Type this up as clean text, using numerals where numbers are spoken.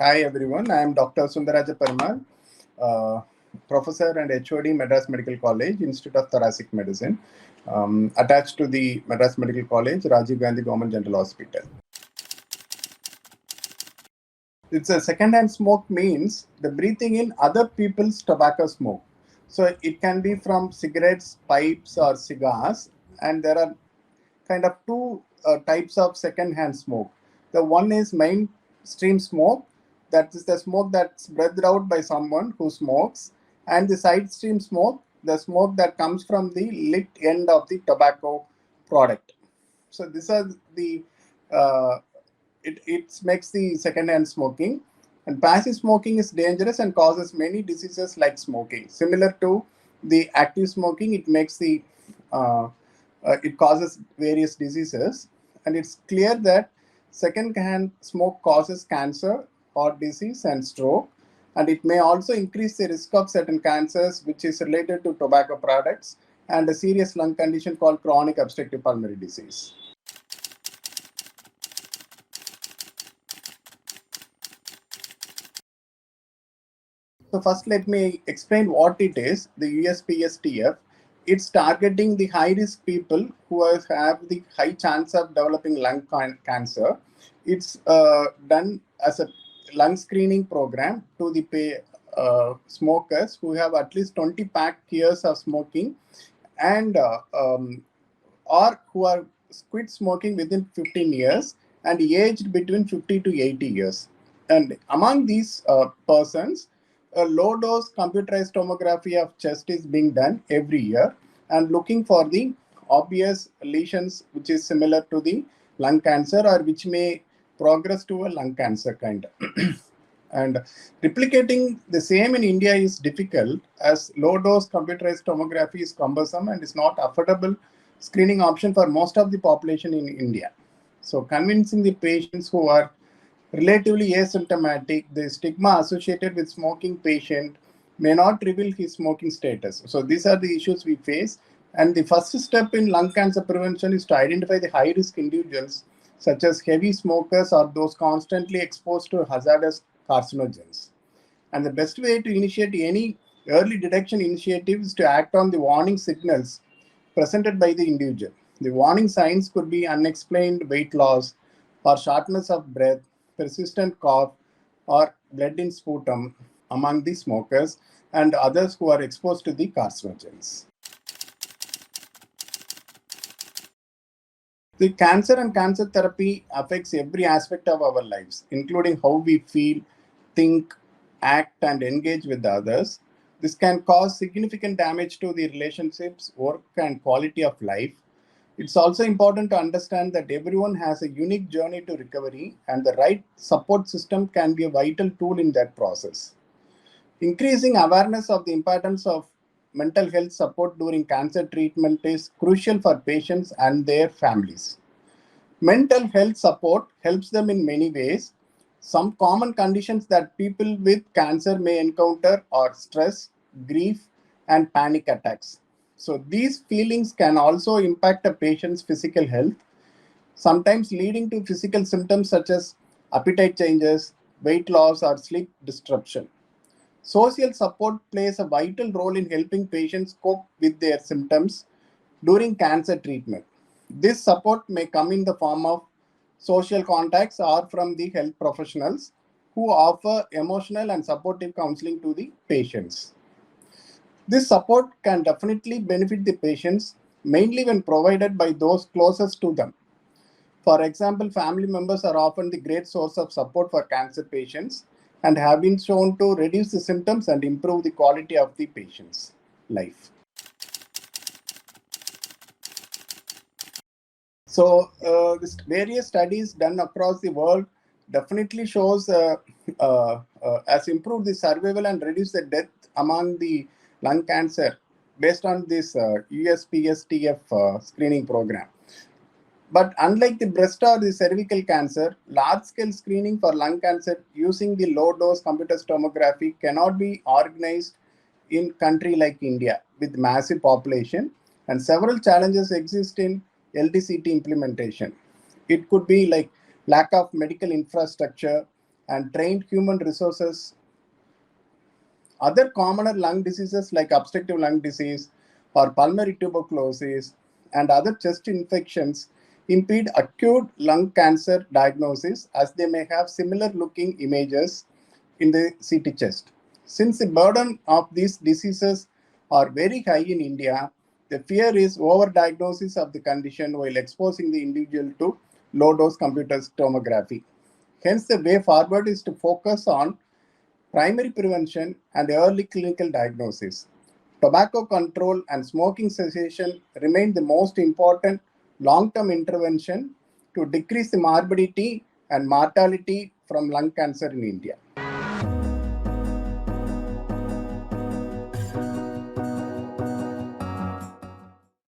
Hi everyone, I am Dr. Sundararaja Perumal, Professor and HOD Madras Medical College, Institute of Thoracic Medicine, attached to the Madras Medical College, Rajiv Gandhi Government General Hospital. It's a second-hand smoke means the breathing in other people's tobacco smoke. So it can be from cigarettes, pipes or cigars, and there are kind of two types of second-hand smoke. The one is mainstream smoke, that is the smoke that's breathed out by someone who smokes, and the side stream smoke, the smoke that comes from the lit end of the tobacco product. So these are the it makes the second-hand smoking. And passive smoking is dangerous and causes many diseases like smoking. Similar to the active smoking, it makes the it causes various diseases, and it's clear that second-hand smoke causes cancer, heart disease, and stroke, and it may also increase the risk of certain cancers, which is related to tobacco products and a serious lung condition called chronic obstructive pulmonary disease. So first, let me explain what it is. The USPSTF, it's targeting the high-risk people who have the high chance of developing lung cancer. It's done as a lung screening program to the smokers who have at least 20 pack years of smoking and or who are quit smoking within 15 years and aged between 50 to 80 years. And among these persons, a low-dose computerized tomography of chest is being done every year and looking for the obvious lesions which is similar to the lung cancer or which may progress to a lung cancer kind. And replicating the same in India is difficult as low-dose computerized tomography is cumbersome and is not affordable screening option for most of the population in India. So convincing the patients who are relatively asymptomatic, the stigma associated with smoking patient may not reveal his smoking status. So these are the issues we face. And the first step in lung cancer prevention is to identify the high-risk individuals, such as heavy smokers or those constantly exposed to hazardous carcinogens. And the best way to initiate any early detection initiative is to act on the warning signals presented by the individual. The warning signs could be unexplained weight loss or shortness of breath, persistent cough, or blood in sputum among the smokers and others who are exposed to the carcinogens. The cancer and cancer therapy affects every aspect of our lives, including how we feel, think, act, and engage with others. This can cause significant damage to the relationships, work, and quality of life. It's also important to understand that everyone has a unique journey to recovery, and the right support system can be a vital tool in that process. Increasing awareness of the importance of mental health support during cancer treatment is crucial for patients and their families. Mental health support helps them in many ways. Some common conditions that people with cancer may encounter are stress, grief, and panic attacks. So these feelings can also impact a patient's physical health, sometimes leading to physical symptoms such as appetite changes, weight loss, or sleep disruption. Social support plays a vital role in helping patients cope with their symptoms during cancer treatment. This support may come in the form of social contacts or from the health professionals who offer emotional and supportive counseling to the patients. This support can definitely benefit the patients, mainly when provided by those closest to them. For example, family members are often the great source of support for cancer patients and have been shown to reduce the symptoms and improve the quality of the patient's life. So this various studies done across the world definitely shows has improved the survival and reduced the death among the lung cancer based on this USPSTF screening program. But unlike the breast or the cervical cancer, large-scale screening for lung cancer using the low-dose computerized tomography cannot be organized in country like India with massive population, and several challenges exist in LDCT implementation. It could be like lack of medical infrastructure, and trained human resources. Other commoner lung diseases like obstructive lung disease or pulmonary tuberculosis and other chest infections impede acute lung cancer diagnosis as they may have similar looking images in the CT chest. Since the burden of these diseases are very high in India, the fear is overdiagnosis of the condition while exposing the individual to low-dose computed tomography. Hence, the way forward is to focus on primary prevention and early clinical diagnosis. Tobacco control and smoking cessation remain the most important long-term intervention to decrease the morbidity and mortality from lung cancer in India.